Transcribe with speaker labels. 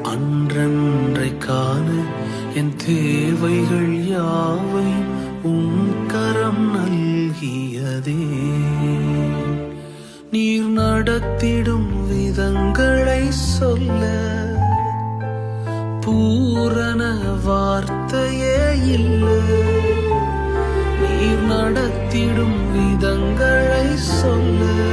Speaker 1: அன்றன்றை காண என் தேவைகள் யாவையும் உன் கரம் நல்கியதே. நீர் நடத்திடும் விதங்களை சொல்ல பூரண வார்த்தையே இல்லை. நீர் நடத்திடும் விதங்களை சொல்ல